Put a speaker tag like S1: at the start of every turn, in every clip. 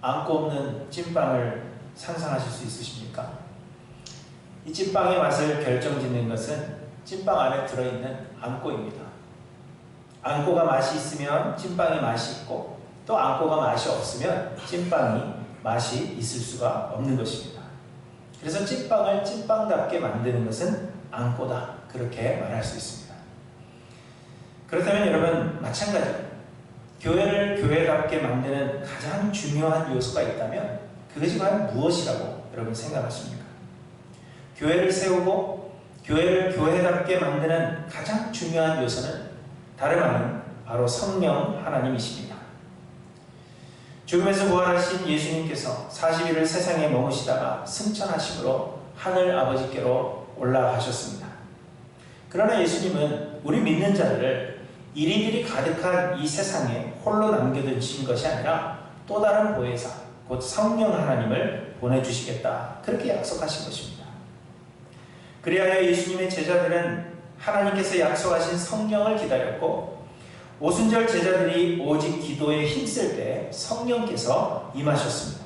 S1: 안고 없는 찐빵을 상상하실 수 있으십니까? 이 찐빵의 맛을 결정짓는 것은 찐빵 안에 들어있는 안고입니다. 안고가 맛이 있으면 찐빵이 맛이 있고, 또 안고가 맛이 없으면 찐빵이 맛이 있을 수가 없는 것입니다. 그래서 찐빵을 찐빵답게 만드는 것은 안고다, 그렇게 말할 수 있습니다. 그렇다면 여러분, 마찬가지로 교회를 교회답게 만드는 가장 중요한 요소가 있다면 그것이 과연 무엇이라고 여러분 생각하십니까? 교회를 세우고 교회를 교회답게 만드는 가장 중요한 요소는 다름 아닌 바로 성령 하나님이십니다. 죽음에서 부활하신 예수님께서 40일을 세상에 머무시다가 승천하심으로 하늘 아버지께로 올라가셨습니다. 그러나 예수님은 우리 믿는 자들을 이리들이 가득한 이 세상에 홀로 남겨두신 것이 아니라 또 다른 보혜사, 곧 성령 하나님을 보내주시겠다, 그렇게 약속하신 것입니다. 그리하여 예수님의 제자들은 하나님께서 약속하신 성령을 기다렸고, 오순절 제자들이 오직 기도에 힘쓸 때 성령께서 임하셨습니다.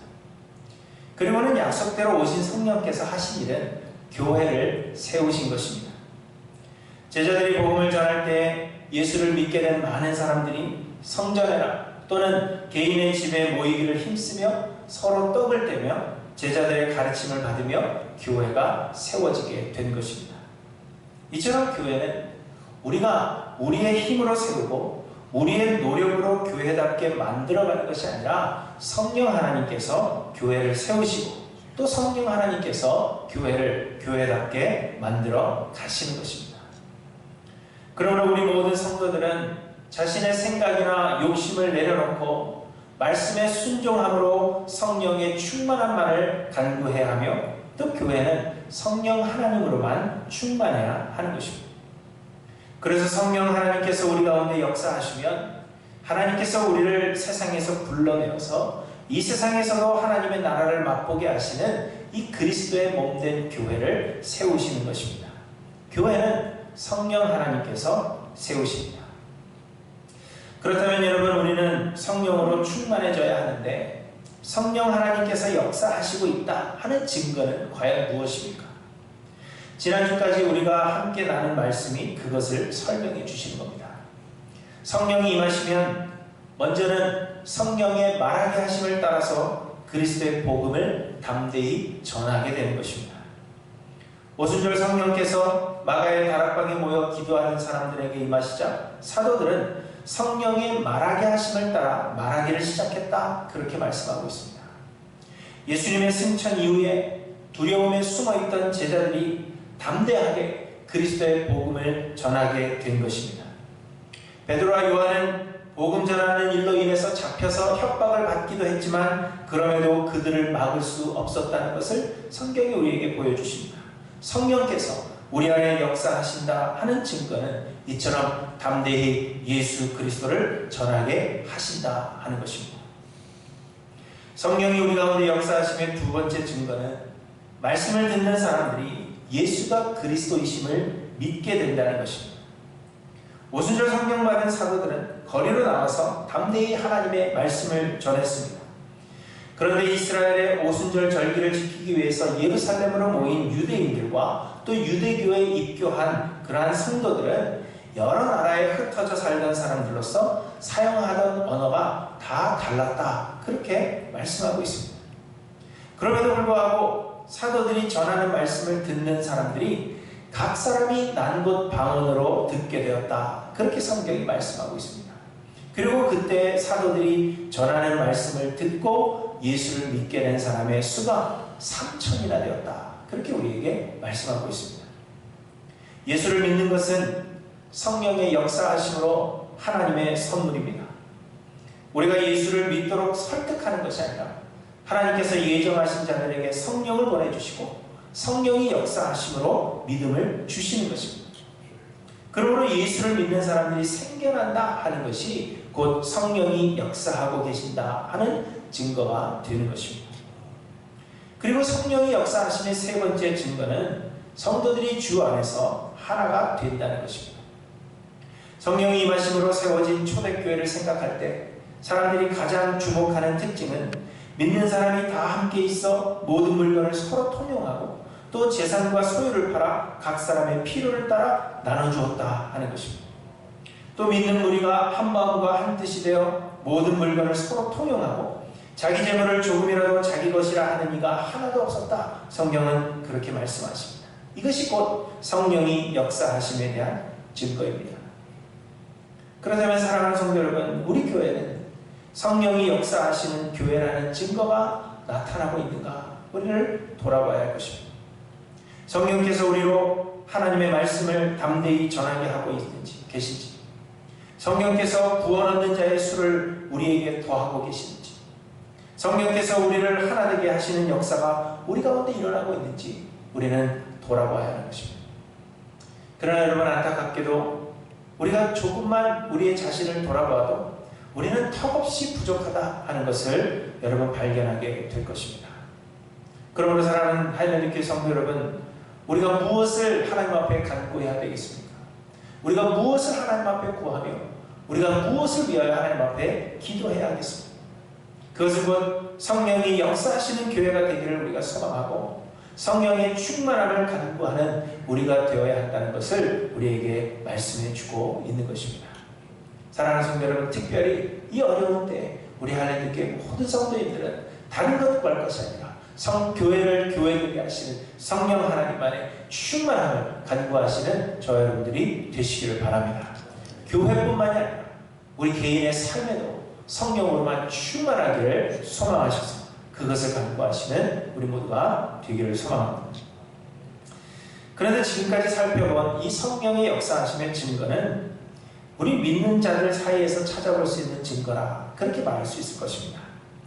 S1: 그리고는 약속대로 오신 성령께서 하신 일은 교회를 세우신 것입니다. 제자들이 복음을 전할 때 예수를 믿게 된 많은 사람들이 성전에나 또는 개인의 집에 모이기를 힘쓰며 서로 떡을 떼며 제자들의 가르침을 받으며 교회가 세워지게 된 것입니다. 이처럼 교회는 우리가 우리의 힘으로 세우고 우리의 노력으로 교회답게 만들어가는 것이 아니라 성령 하나님께서 교회를 세우시고 또 성령 하나님께서 교회를 교회답게 만들어 가시는 것입니다. 그러므로 우리 모든 성도들은 자신의 생각이나 욕심을 내려놓고 말씀에 순종함으로 성령의 충만함만을 간구해야 하며, 또 교회는 성령 하나님으로만 충만해야 하는 것입니다. 그래서 성령 하나님께서 우리 가운데 역사하시면 하나님께서 우리를 세상에서 불러내어서 이 세상에서도 하나님의 나라를 맛보게 하시는 이 그리스도의 몸된 교회를 세우시는 것입니다. 교회는 성령 하나님께서 세우십니다. 그렇다면 여러분, 우리는 성령으로 충만해져야 하는데 성령 하나님께서 역사하시고 있다 하는 증거는 과연 무엇입니까? 지난주까지 우리가 함께 나눈 말씀이 그것을 설명해 주시는 겁니다. 성령이 임하시면 먼저는 성령의 말하게 하심을 따라서 그리스도의 복음을 담대히 전하게 되는 것입니다. 오순절 성령께서 마가의 다락방에 모여 기도하는 사람들에게 임하시자 사도들은 성령의 말하게 하심을 따라 말하기를 시작했다, 그렇게 말씀하고 있습니다. 예수님의 승천 이후에 두려움에 숨어있던 제자들이 담대하게 그리스도의 복음을 전하게 된 것입니다. 베드로와 요한은 복음 전하는 일로 인해서 잡혀서 협박을 받기도 했지만 그럼에도 그들을 막을 수 없었다는 것을 성경이 우리에게 보여주십니다. 성령께서 우리 안에 역사하신다 하는 증거는 이처럼 담대히 예수 그리스도를 전하게 하신다 하는 것입니다. 성령이 우리 가운데 역사하심의 두 번째 증거는 말씀을 듣는 사람들이 예수가 그리스도이심을 믿게 된다는 것입니다. 오순절 성령 받은 사도들은 거리로 나와서 담대히 하나님의 말씀을 전했습니다. 그런데 이스라엘의 오순절 절기를 지키기 위해서 예루살렘으로 모인 유대인들과 또 유대교에 입교한 그러한 성도들은 여러 나라에 흩어져 살던 사람들로서 사용하던 언어가 다 달랐다, 그렇게 말씀하고 있습니다. 그럼에도 불구하고 사도들이 전하는 말씀을 듣는 사람들이 각 사람이 난 곳 방언으로 듣게 되었다, 그렇게 성경이 말씀하고 있습니다. 그리고 그때 사도들이 전하는 말씀을 듣고 예수를 믿게 된 사람의 수가 3,000이나 되었다, 그렇게 우리에게 말씀하고 있습니다. 예수를 믿는 것은 성령의 역사하심으로 하나님의 선물입니다. 우리가 예수를 믿도록 설득하는 것이 아니라 하나님께서 예정하신 자들에게 성령을 보내주시고 성령이 역사하심으로 믿음을 주시는 것입니다. 그러므로 예수를 믿는 사람들이 생겨난다 하는 것이 곧 성령이 역사하고 계신다 하는 증거가 되는 것입니다. 그리고 성령이 역사하심의 세 번째 증거는 성도들이 주 안에서 하나가 된다는 것입니다. 성령이 임하심으로 세워진 초대교회를 생각할 때 사람들이 가장 주목하는 특징은 믿는 사람이 다 함께 있어 모든 물건을 서로 통용하고 또 재산과 소유를 팔아 각 사람의 필요를 따라 나눠주었다 하는 것입니다. 또 믿는 무리가 한 마음과 한 뜻이 되어 모든 물건을 서로 통용하고 자기 재물을 조금이라도 자기 것이라 하는 이가 하나도 없었다. 성경은 그렇게 말씀하십니다. 이것이 곧 성령이 역사하심에 대한 증거입니다. 그렇다면 사랑하는 성도 여러분, 우리 교회는 성령이 역사하시는 교회라는 증거가 나타나고 있는가? 우리를 돌아봐야 할 것입니다. 성령께서 우리로 하나님의 말씀을 담대히 전하게 하고 있는지 계신지, 성령께서 구원 얻는 자의 수를 우리에게 더하고 계시는지, 성령께서 우리를 하나 되게 하시는 역사가 우리 가운데 일어나고 있는지 우리는 돌아봐야 하는 것입니다. 그러나 여러분, 안타깝게도 우리가 조금만 우리의 자신을 돌아봐도 우리는 턱없이 부족하다 하는 것을 여러분 발견하게 될 것입니다. 그러므로 사랑하는 하이랜드 교회 성도 여러분, 우리가 무엇을 하나님 앞에 간구해야 되겠습니까? 우리가 무엇을 하나님 앞에 구하며 우리가 무엇을 위하여 하나님 앞에 기도해야 하겠습니까? 그것은 곧 성령이 역사하시는 교회가 되기를 우리가 소망하고 성령의 충만함을 간구하는 우리가 되어야 한다는 것을 우리에게 말씀해 주고 있는 것입니다. 사랑하는 성도 여러분, 특별히 이 어려운 때에 우리 하나님께 모든 성도님들은 다른 것 구할 것이 아니라 교회를 교회되게 하시는 성령 하나님만의 충만함을 간구하시는 저 여러분들이 되시기를 바랍니다. 교회뿐만이 아니라 우리 개인의 삶에도 성령으로만 충만하기를 소망하셔서 그것을 간구하시는 우리 모두가 되기를 소망합니다. 그런데 지금까지 살펴본 이 성령의 역사하심의 증거는 우리 믿는 자들 사이에서 찾아볼 수 있는 증거라 그렇게 말할 수 있을 것입니다.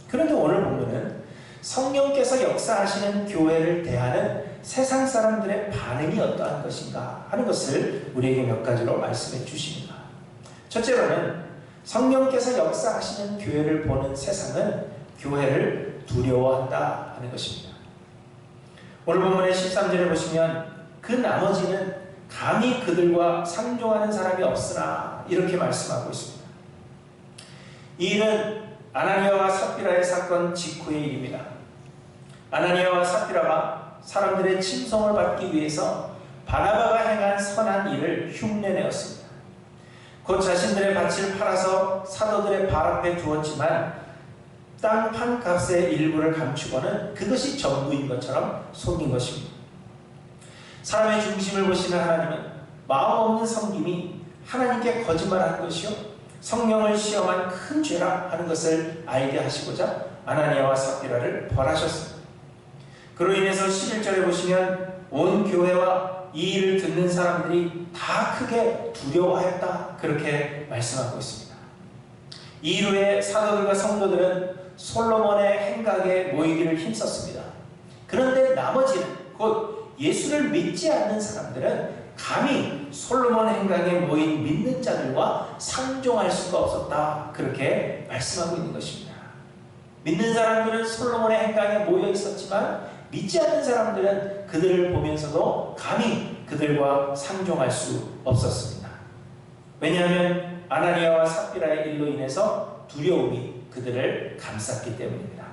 S1: 그런데 오늘 보면은 성령께서 역사하시는 교회를 대하는 세상 사람들의 반응이 어떠한 것인가 하는 것을 우리에게 몇 가지로 말씀해 주십니다. 첫째로는 성령께서 역사하시는 교회를 보는 세상은 교회를 두려워한다 하는 것입니다. 오늘 본문의 13절에 보시면 그 나머지는 감히 그들과 상종하는 사람이 없으나 이렇게 말씀하고 있습니다. 이 일은 아나니아와 삽비라의 사건 직후의 일입니다. 아나니아와 삽비라가 사람들의 칭송을 받기 위해서 바나바가 행한 선한 일을 흉내내었습니다. 곧 자신들의 밭을 팔아서 사도들의 발 앞에 두었지만 땅 판 값의 일부를 감추고는 그것이 전부인 것처럼 속인 것입니다. 사람의 중심을 보시는 하나님은 마음 없는 섬김이 하나님께 거짓말하는 것이요 성령을 시험한 큰 죄라 하는 것을 알게 하시고자 아나니아와 삽비라를 벌하셨습니다. 그로 인해서 11절에 보시면 온 교회와 이 일을 듣는 사람들이 다 크게 두려워하였다 그렇게 말씀하고 있습니다. 이 이후에 사도들과 성도들은 솔로몬의 행각에 모이기를 힘썼습니다. 그런데 나머지는 곧 예수를 믿지 않는 사람들은 감히 솔로몬 행각에 모인 믿는 자들과 상종할 수가 없었다 그렇게 말씀하고 있는 것입니다. 믿는 사람들은 솔로몬의 행각에 모여 있었지만 믿지 않는 사람들은 그들을 보면서도 감히 그들과 상종할 수 없었습니다. 왜냐하면 아나니아와 삽비라의 일로 인해서 두려움이 그들을 감쌌기 때문입니다.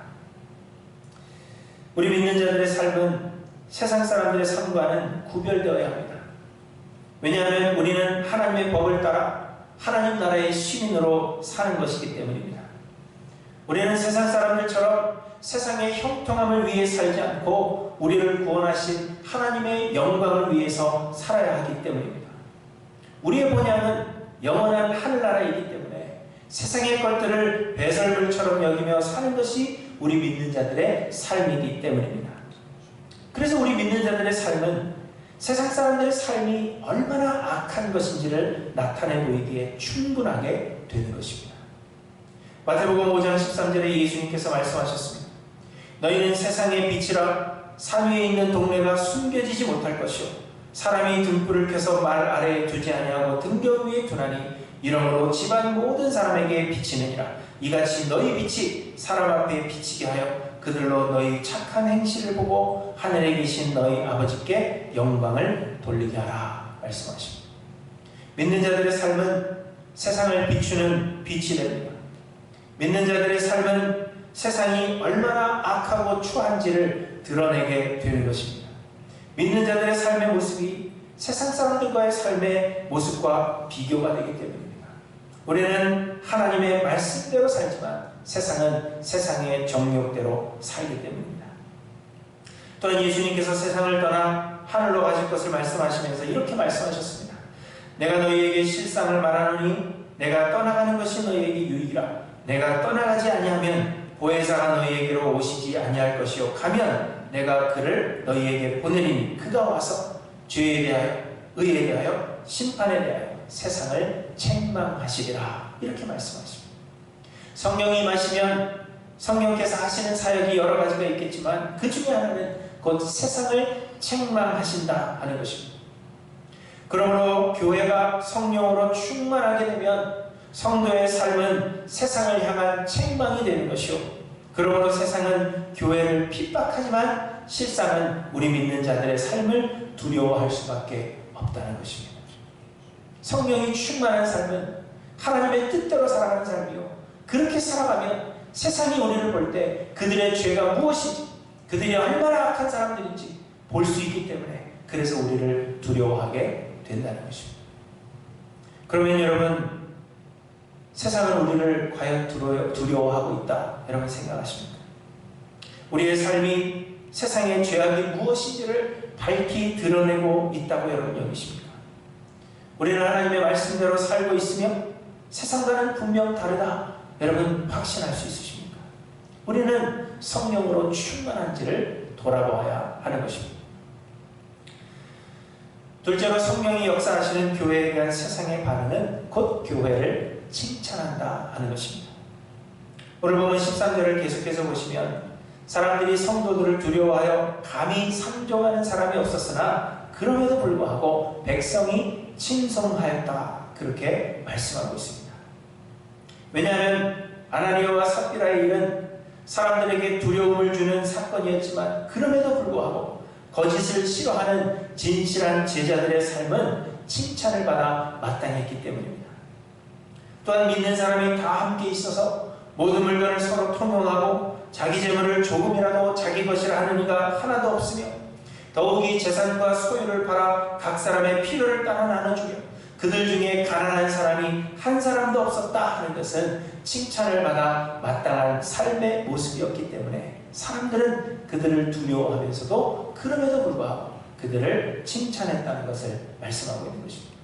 S1: 우리 믿는 자들의 삶은 세상 사람들의 삶과는 구별되어야 합니다. 왜냐하면 우리는 하나님의 법을 따라 하나님 나라의 시민으로 사는 것이기 때문입니다. 우리는 세상 사람들처럼 세상의 형통함을 위해 살지 않고 우리를 구원하신 하나님의 영광을 위해서 살아야 하기 때문입니다. 우리의 본향은 영원한 하늘나라이기 때문에 세상의 것들을 배설물처럼 여기며 사는 것이 우리 믿는 자들의 삶이기 때문입니다. 그래서 우리 믿는 자들의 삶은 세상 사람들의 삶이 얼마나 악한 것인지를 나타내 보이기에 충분하게 되는 것입니다. 마태복음 5장 13절에 예수님께서 말씀하셨습니다. 너희는 세상의 빛이라 산 위에 있는 동네가 숨겨지지 못할 것이요 사람이 등불을 켜서 말 아래에 두지 아니하고 등경 위에 두나니 이러므로 집안 모든 사람에게 비치느니라. 이같이 너희 빛이 사람 앞에 비치게 하여 그들로 너희 착한 행실을 보고 하늘에 계신 너희 아버지께 영광을 돌리게 하라 말씀하십니다. 믿는 자들의 삶은 세상을 비추는 빛이 됩니다. 믿는 자들의 삶은 세상이 얼마나 악하고 추한지를 드러내게 되는 것입니다. 믿는 자들의 삶의 모습이 세상 사람들과의 삶의 모습과 비교가 되기 때문입니다. 우리는 하나님의 말씀대로 살지만 세상은 세상의 정욕대로 살기 때문입니다. 또한 예수님께서 세상을 떠나 하늘로 가실 것을 말씀하시면서 이렇게 말씀하셨습니다. 내가 너희에게 실상을 말하노니 내가 떠나가는 것이 너희에게 유익이라. 내가 떠나가지 아니하면 보혜사가 너희에게로 오시지 아니할 것이요 가면 내가 그를 너희에게 보내리니 그가 와서 죄에 대하여 의에 대하여 심판에 대하여 세상을 책망하시리라. 이렇게 말씀하십니다. 성령이 임하시면 성령께서 하시는 사역이 여러 가지가 있겠지만 그 중에 하나는 곧 세상을 책망하신다 하는 것입니다. 그러므로 교회가 성령으로 충만하게 되면 성도의 삶은 세상을 향한 책망이 되는 것이요, 그러므로 세상은 교회를 핍박하지만 실상은 우리 믿는 자들의 삶을 두려워할 수밖에 없다는 것입니다. 성령이 충만한 삶은 하나님의 뜻대로 살아가는 삶이요, 그렇게 살아가면 세상이 우리를 볼 때 그들의 죄가 무엇인지, 그들이 얼마나 악한 사람들인지 볼 수 있기 때문에 그래서 우리를 두려워하게 된다는 것입니다. 그러면 여러분, 세상은 우리를 과연 두려워하고 있다 여러분 생각하십니까? 우리의 삶이 세상의 죄악이 무엇인지를 밝히 드러내고 있다고 여러분 여기십니까? 우리는 하나님의 말씀대로 살고 있으며 세상과는 분명 다르다 여러분 확신할 수 있으십니까? 우리는 성령으로 충만한지를 돌아보아야 하는 것입니다. 둘째로 성령이 역사하시는 교회에 대한 세상의 반응은 곧 교회를 칭찬한다 하는 것입니다. 오늘 보면 13절을 계속해서 보시면 사람들이 성도들을 두려워하여 감히 상종하는 사람이 없었으나 그럼에도 불구하고 백성이 친송하였다 그렇게 말씀하고 있습니다. 왜냐하면 아나니아와 삽비라의 일은 사람들에게 두려움을 주는 사건이었지만 그럼에도 불구하고 거짓을 싫어하는 진실한 제자들의 삶은 칭찬을 받아 마땅했기 때문입니다. 또한 믿는 사람이 다 함께 있어서 모든 물건을 서로 통용하고 자기 재물을 조금이라도 자기 것이라 하는 이가 하나도 없으며 더욱이 재산과 소유를 팔아 각 사람의 필요를 따라 나눠주며 그들 중에 가난한 사람이 한 사람도 없었다 하는 것은 칭찬을 받아 마땅한 삶의 모습이었기 때문에 사람들은 그들을 두려워하면서도 그럼에도 불구하고 그들을 칭찬했다는 것을 말씀하고 있는 것입니다.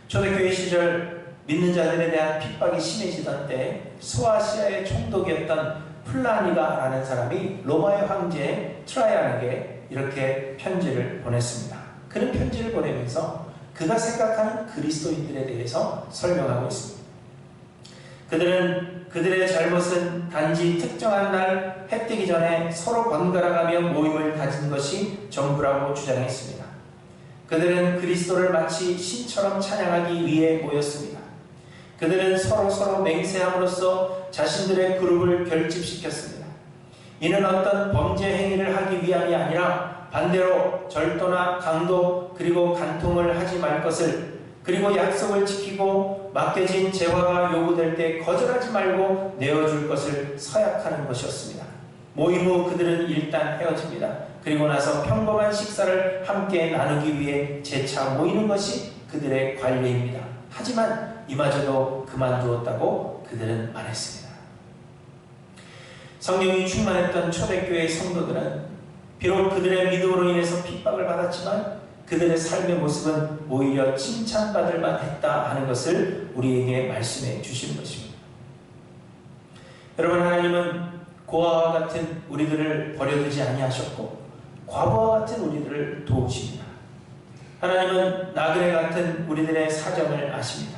S1: 초대교회 시절 믿는 자들에 대한 핍박이 심해지던 때 소아시아의 총독이었던 플라니가라는 사람이 로마의 황제 트라이안에게 이렇게 편지를 보냈습니다. 그는 편지를 보내면서 그가 생각하는 그리스도인들에 대해서 설명하고 있습니다. 그들은 그들의 잘못은 단지 특정한 날 해 뜨기 전에 서로 번갈아가며 모임을 가진 것이 전부라고 주장했습니다. 그들은 그리스도를 마치 신처럼 찬양하기 위해 모였습니다. 그들은 서로 맹세함으로써 자신들의 그룹을 결집시켰습니다. 이는 어떤 범죄 행위를 하기 위함이 아니라 반대로 절도나 강도 그리고 간통을 하지 말 것을, 그리고 약속을 지키고 맡겨진 재화가 요구될 때 거절하지 말고 내어줄 것을 서약하는 것이었습니다. 모임 후 그들은 일단 헤어집니다. 그리고 나서 평범한 식사를 함께 나누기 위해 재차 모이는 것이 그들의 관례입니다. 하지만 이마저도 그만두었다고 그들은 말했습니다. 성령이 충만했던 초대교회의 성도들은 비록 그들의 믿음으로 인해서 핍박을 받았지만 그들의 삶의 모습은 오히려 칭찬받을 만했다 하는 것을 우리에게 말씀해 주시는 것입니다. 여러분, 하나님은 고아와 같은 우리들을 버려두지 아니하셨고 과부와 같은 우리들을 도우십니다. 하나님은 나그네 같은 우리들의 사정을 아십니다.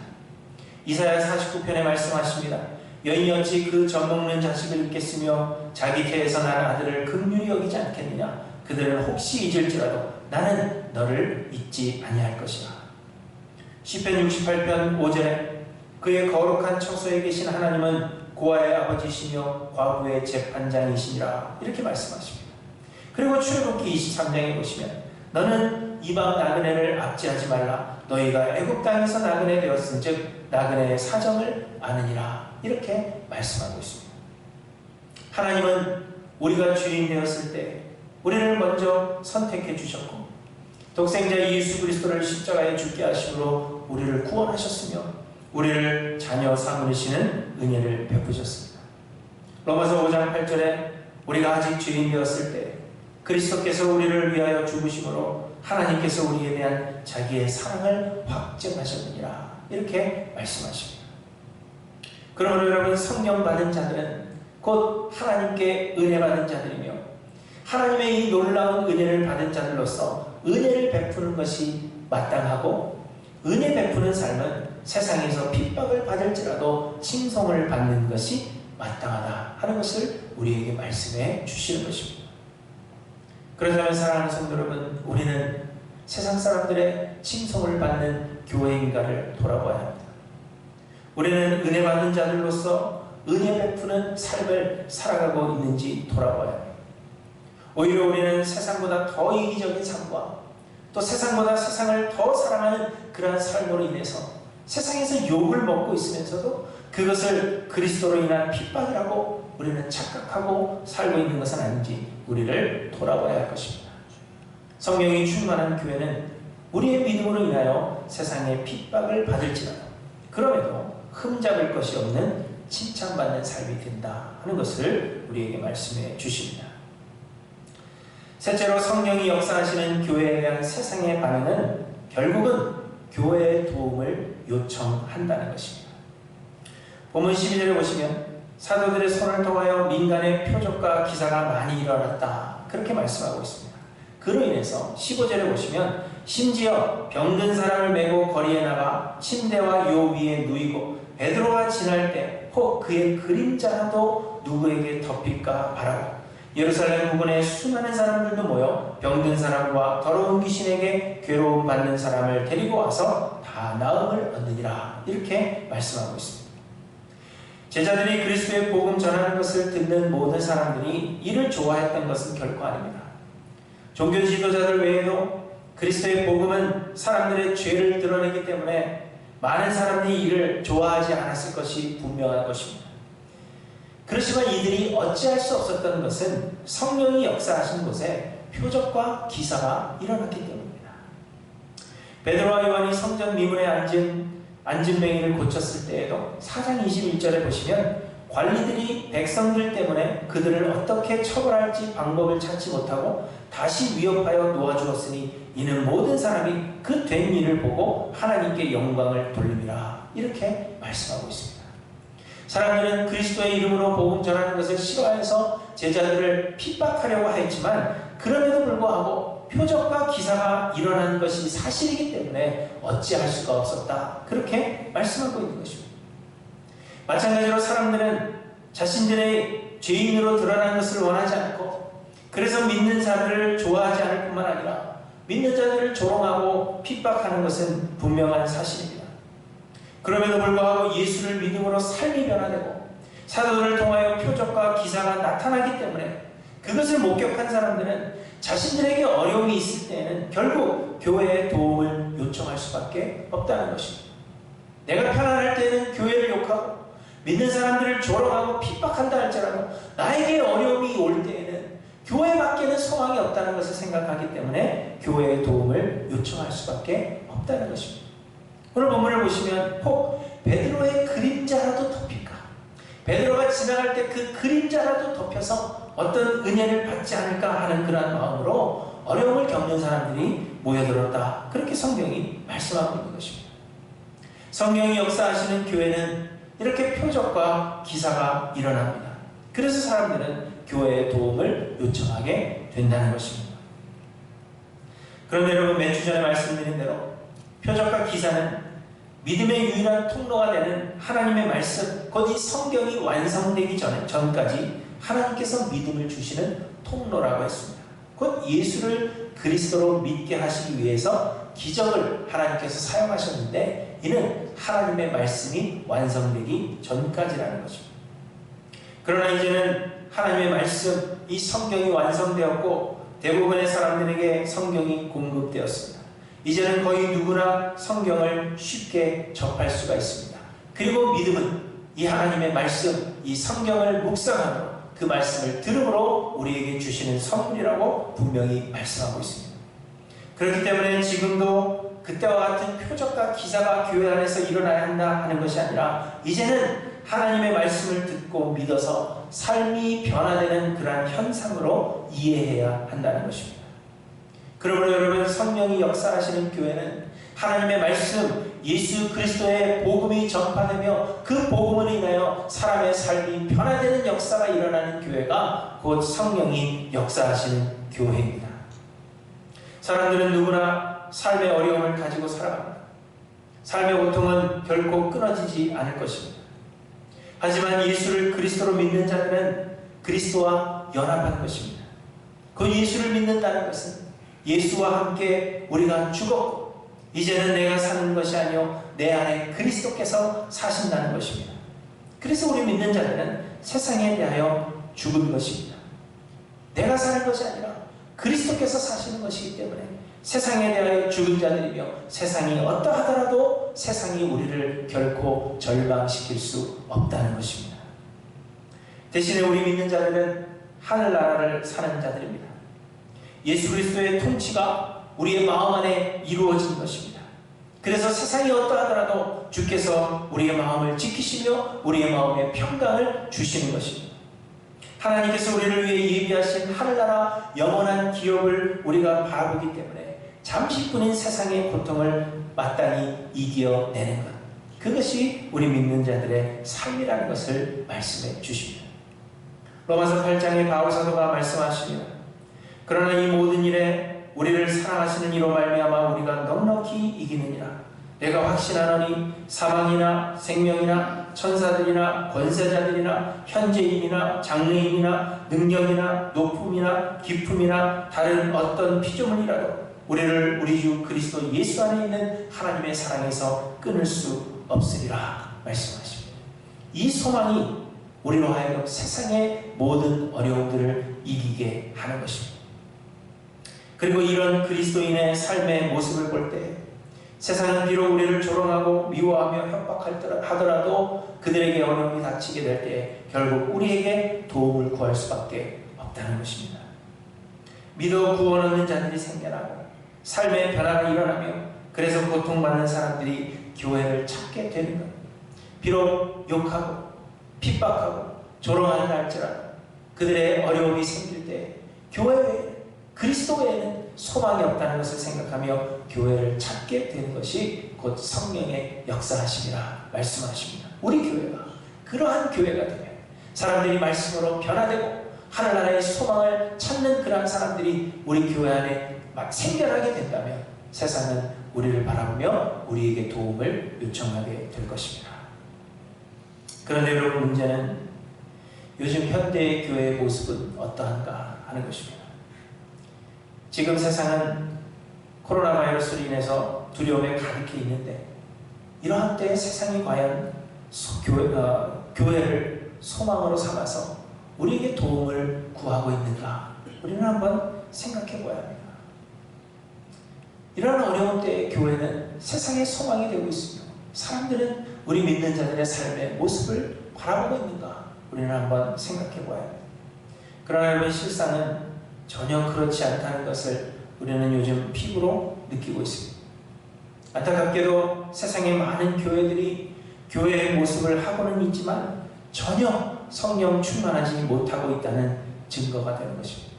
S1: 이사야 49편에 말씀하십니다. 여인이 어찌 그 젖먹는 자식을 잊겠으며 자기 태에서 난 아들을 긍휼히 여기지 않겠느냐. 그들은 혹시 잊을지라도 나는 너를 잊지 아니할 것이라. 시편 68편 5절에 그의 거룩한 처소에 계신 하나님은 고아의 아버지시며 과부의 재판장이시니라 이렇게 말씀하십니다. 그리고 출애굽기 23장에 보시면 너는 이방 나그네를 압제하지 말라. 너희가 애굽 땅에서 나그네 되었은즉 나그네의 사정을 아느니라 이렇게 말씀하고 있습니다. 하나님은 우리가 주인 되었을 때 우리를 먼저 선택해 주셨고 독생자 예수 그리스도를 십자가에 죽게 하심으로 우리를 구원하셨으며 우리를 자녀 삼으시는 은혜를 베푸셨습니다. 로마서 5장 8절에 우리가 아직 죄인 되었을 때 그리스도께서 우리를 위하여 죽으심으로 하나님께서 우리에 대한 자기의 사랑을 확증하셨느니라 이렇게 말씀하십니다. 그러므로 여러분, 성령 받은 자들은 곧 하나님께 은혜 받은 자들이며 하나님의 이 놀라운 은혜를 받은 자들로서 은혜를 베푸는 것이 마땅하고 은혜 베푸는 삶은 세상에서 핍박을 받을지라도 칭송을 받는 것이 마땅하다 하는 것을 우리에게 말씀해 주시는 것입니다. 그렇다면 사랑하는 성도 여러분, 우리는 세상 사람들의 칭송을 받는 교회인가를 돌아봐야 합니다. 우리는 은혜 받는 자들로서 은혜 베푸는 삶을 살아가고 있는지 돌아봐야 합니다. 오히려 우리는 세상보다 더 이기적인 삶과 또 세상보다 세상을 더 사랑하는 그러한 삶으로 인해서 세상에서 욕을 먹고 있으면서도 그것을 그리스도로 인한 핍박이라고 우리는 착각하고 살고 있는 것은 아닌지 우리를 돌아봐야 할 것입니다. 성령이 충만한 교회는 우리의 믿음으로 인하여 세상의 핍박을 받을지라도 그럼에도 흠잡을 것이 없는 칭찬받는 삶이 된다 하는 것을 우리에게 말씀해 주십니다. 셋째로, 성령이 역사하시는 교회에 대한 세상의 반응은 결국은 교회의 도움을 요청한다는 것입니다. 본문 12절에 보시면 사도들의 손을 통하여 민간의 표적과 기사가 많이 일어났다 그렇게 말씀하고 있습니다. 그로 인해서 15절에 보시면 심지어 병든 사람을 메고 거리에 나가 침대와 요 위에 누이고 베드로가 지날 때 혹 그의 그림자라도 누구에게 덮일까 바라고 예루살렘 부근에 수많은 사람들도 모여 병든 사람과 더러운 귀신에게 괴로움 받는 사람을 데리고 와서 다 나음을 얻느니라 이렇게 말씀하고 있습니다. 제자들이 그리스도의 복음 전하는 것을 듣는 모든 사람들이 이를 좋아했던 것은 결코 아닙니다. 종교 지도자들 외에도 그리스도의 복음은 사람들의 죄를 드러내기 때문에 많은 사람들이 이를 좋아하지 않았을 것이 분명한 것입니다. 그렇지만 이들이 어찌할 수 없었던 것은 성령이 역사하신 곳에 표적과 기사가 일어났기 때문입니다. 베드로와 요한이 성전 미문에 앉은 뱅이를 고쳤을 때에도 4장 21절에 보시면 관리들이 백성들 때문에 그들을 어떻게 처벌할지 방법을 찾지 못하고 다시 위협하여 놓아주었으니 이는 모든 사람이 그 된 일을 보고 하나님께 영광을 돌림이라 이렇게 말씀하고 있습니다. 사람들은 그리스도의 이름으로 복음 전하는 것을 싫어해서 제자들을 핍박하려고 하였지만 그럼에도 불구하고 표적과 기사가 일어난 것이 사실이기 때문에 어찌할 수가 없었다 그렇게 말씀하고 있는 것입니다. 마찬가지로 사람들은 자신들의 죄인으로 드러난 것을 원하지 않고 그래서 믿는 자들을 좋아하지 않을 뿐만 아니라 믿는 자들을 조롱하고 핍박하는 것은 분명한 사실입니다. 그럼에도 불구하고 예수를 믿음으로 삶이 변화되고 사도들을 통하여 표적과 기사가 나타나기 때문에 그것을 목격한 사람들은 자신들에게 어려움이 있을 때에는 결국 교회의 도움을 요청할 수밖에 없다는 것입니다. 내가 편안할 때는 교회를 욕하고 믿는 사람들을 조롱하고 핍박한다 할지라도 나에게 어려움이 올 때에는 교회밖에는 소망이 없다는 것을 생각하기 때문에 교회의 도움을 요청할 수밖에 없다는 것입니다. 오늘 본문을 보시면 혹 베드로의 그림자라도 덮일까? 베드로가 지나갈 때 그 그림자라도 덮여서 어떤 은혜를 받지 않을까 하는 그러한 마음으로 어려움을 겪는 사람들이 모여들었다. 그렇게 성경이 말씀하고 있는 것입니다. 성령이 역사하시는 교회는 이렇게 표적과 기사가 일어납니다. 그래서 사람들은 교회의 도움을 요청하게 된다는 것입니다. 그런데 여러분, 몇 주 전에 말씀드린 대로 표적과 기사는 믿음의 유일한 통로가 되는 하나님의 말씀, 곧 이 성경이 완성되기 전까지 하나님께서 믿음을 주시는 통로라고 했습니다. 곧 예수를 그리스도로 믿게 하시기 위해서 기적을 하나님께서 사용하셨는데 이는 하나님의 말씀이 완성되기 전까지라는 것입니다. 그러나 이제는 하나님의 말씀, 이 성경이 완성되었고 대부분의 사람들에게 성경이 공급되었습니다. 이제는 거의 누구나 성경을 쉽게 접할 수가 있습니다. 그리고 믿음은 이 하나님의 말씀, 이 성경을 묵상하며 그 말씀을 들음으로 우리에게 주시는 선물이라고 분명히 말씀하고 있습니다. 그렇기 때문에 지금도 그때와 같은 표적과 기사가 교회 안에서 일어나야 한다 하는 것이 아니라 이제는 하나님의 말씀을 듣고 믿어서 삶이 변화되는 그러한 현상으로 이해해야 한다는 것입니다. 그러므로 여러분, 성령이 역사하시는 교회는 하나님의 말씀, 예수 그리스도의 복음이 전파되며 그 복음으로 인하여 사람의 삶이 변화되는 역사가 일어나는 교회가 곧 성령이 역사하시는 교회입니다. 사람들은 누구나 삶의 어려움을 가지고 살아갑니다. 삶의 고통은 결코 끊어지지 않을 것입니다. 하지만 예수를 그리스도로 믿는 자들은 그리스도와 연합한 것입니다. 그 예수를 믿는다는 것은 예수와 함께 우리가 죽었고 이제는 내가 사는 것이 아니요 내 안에 그리스도께서 사신다는 것입니다. 그래서 우리 믿는 자들은 세상에 대하여 죽은 것입니다. 내가 사는 것이 아니라 그리스도께서 사시는 것이기 때문에 세상에 대하여 죽은 자들이며 세상이 어떠하더라도 세상이 우리를 결코 절망시킬 수 없다는 것입니다. 대신에 우리 믿는 자들은 하늘나라를 사는 자들입니다. 예수 그리스도의 통치가 우리의 마음 안에 이루어진 것입니다. 그래서 세상이 어떠하더라도 주께서 우리의 마음을 지키시며 우리의 마음에 평강을 주시는 것입니다. 하나님께서 우리를 위해 예비하신 하늘나라 영원한 기업을 우리가 바라보기 때문에 잠시뿐인 세상의 고통을 마땅히 이겨내는 것, 그것이 우리 믿는 자들의 삶이라는 것을 말씀해 주십니다. 로마서 8장에 바울 사도가 말씀하십니다. 그러나 이 모든 일에 우리를 사랑하시는 이로 말미암아 우리가 넉넉히 이기느니라. 내가 확신하노니 사망이나 생명이나 천사들이나 권세자들이나 현재인이나 장래인이나 능력이나 높음이나 깊음이나 다른 어떤 피조물이라도 우리를 우리 주 그리스도 예수 안에 있는 하나님의 사랑에서 끊을 수 없으리라 말씀하십니다. 이 소망이 우리로 하여금 세상의 모든 어려움들을 이기게 하는 것입니다. 그리고 이런 그리스도인의 삶의 모습을 볼 때 세상은 비록 우리를 조롱하고 미워하며 협박하더라도 그들에게 어려움이 닥치게 될 때 결국 우리에게 도움을 구할 수밖에 없다는 것입니다. 믿어 구원 얻는 자들이 생겨나고 삶의 변화가 일어나며 그래서 고통받는 사람들이 교회를 찾게 되는 것. 비록 욕하고 핍박하고 조롱하는 할지라도 그들의 어려움이 생길 때 교회 외에 그리스도 외에는 소망이 없다는 것을 생각하며 교회를 찾게 되는 것이 곧 성령의 역사하심이라 말씀하십니다. 우리 교회가 그러한 교회가 되면 사람들이 말씀으로 변화되고 하늘나라의 소망을 찾는 그러한 사람들이 우리 교회 안에 막 생겨나게 된다면 세상은 우리를 바라보며 우리에게 도움을 요청하게 될 것입니다. 그런데 여러분, 문제는 요즘 현대의 교회의 모습은 어떠한가 하는 것입니다. 지금 세상은 코로나 바이러스로 인해서 두려움에 가득해 있는데 이러한 때에 세상이 과연 교회를 소망으로 삼아서 우리에게 도움을 구하고 있는가? 우리는 한번 생각해 보아야 합니다. 이러한 어려운 때에 교회는 세상의 소망이 되고 있으며 사람들은 우리 믿는 자들의 삶의 모습을 바라보고 있는가? 우리는 한번 생각해 보아야 합니다. 그러나 여러분, 실상은 전혀 그렇지 않다는 것을 우리는 요즘 피부로 느끼고 있습니다. 안타깝게도 세상의 많은 교회들이 교회의 모습을 하고는 있지만 전혀 성령 충만하지 못하고 있다는 증거가 되는 것입니다.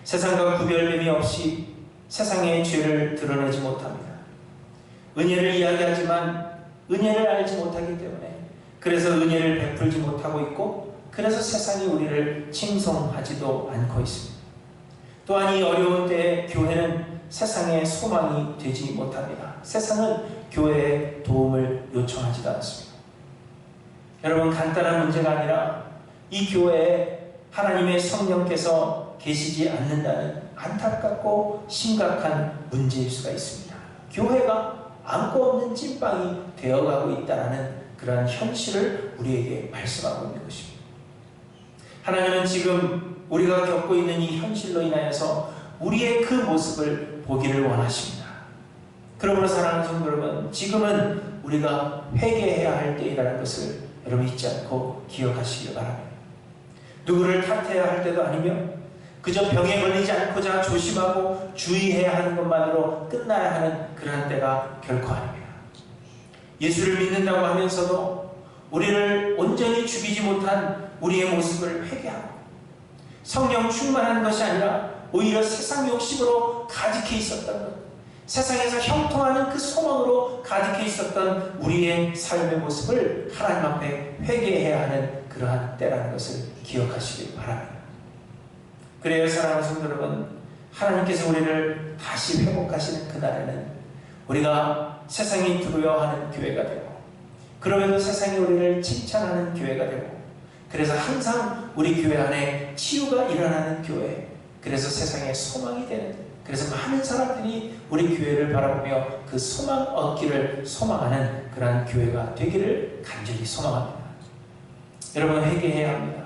S1: 세상과 구별됨이 없이 세상의 죄를 드러내지 못합니다. 은혜를 이야기하지만 은혜를 알지 못하기 때문에 그래서 은혜를 베풀지 못하고 있고 그래서 세상이 우리를 칭송하지도 않고 있습니다. 또한 이 어려운 때에 교회는 세상의 소망이 되지 못합니다. 세상은 교회의 도움을 요청하지도 않습니다. 여러분, 간단한 문제가 아니라 이 교회에 하나님의 성령께서 계시지 않는다는 안타깝고 심각한 문제일 수가 있습니다. 교회가 안고 없는 찐빵이 되어가고 있다는 그러한 현실을 우리에게 말씀하고 있는 것입니다. 하나님은 지금 우리가 겪고 있는 이 현실로 인하여서 우리의 그 모습을 보기를 원하십니다. 그러므로 사랑하는 성도 여러분, 지금은 우리가 회개해야 할 때이라는 것을 여러분 잊지 않고 기억하시길 바랍니다. 누구를 탓해야 할 때도 아니며 그저 병에 걸리지 않고자 조심하고 주의해야 하는 것만으로 끝나야 하는 그러한 때가 결코 아닙니다. 예수를 믿는다고 하면서도 우리를 온전히 죽이지 못한 우리의 모습을 회개하고 성령 충만한 것이 아니라 오히려 세상 욕심으로 가득해 있었던 것, 세상에서 형통하는 그 소망으로 가득해 있었던 우리의 삶의 모습을 하나님 앞에 회개해야 하는 그러한 때라는 것을 기억하시길 바랍니다. 그래요, 사랑하는 성도 여러분, 하나님께서 우리를 다시 회복하시는 그날에는 우리가 세상이 두려워하는 교회가 되고, 그러면서 세상이 우리를 칭찬하는 교회가 되고, 그래서 항상 우리 교회 안에 치유가 일어나는 교회, 그래서 세상에 소망이 되는, 그래서 많은 사람들이 우리 교회를 바라보며 그 소망 얻기를 소망하는 그러한 교회가 되기를 간절히 소망합니다. 여러분, 회개해야 합니다.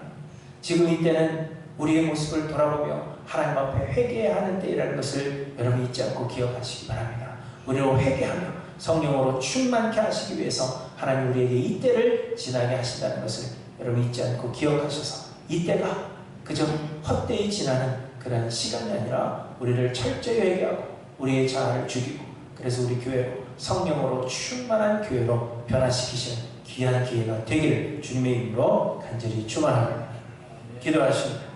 S1: 지금 이때는 우리의 모습을 돌아보며 하나님 앞에 회개해야 하는 때이라는 것을 여러분 잊지 않고 기억하시기 바랍니다. 우리로 회개하며 성령으로 충만케 하시기 위해서 하나님 우리에게 이때를 지나게 하신다는 것을 여러분 잊지 않고 기억하셔서 이때가 그저 헛되이 지나는 그런 시간이 아니라 우리를 철저히 회개하고 우리의 자아를 죽이고, 그래서 우리 교회로 성령으로 충만한 교회로 변화시키시는 귀한 기회가 되기를 주님의 이름으로 간절히 축원합니다. 기도하십니다.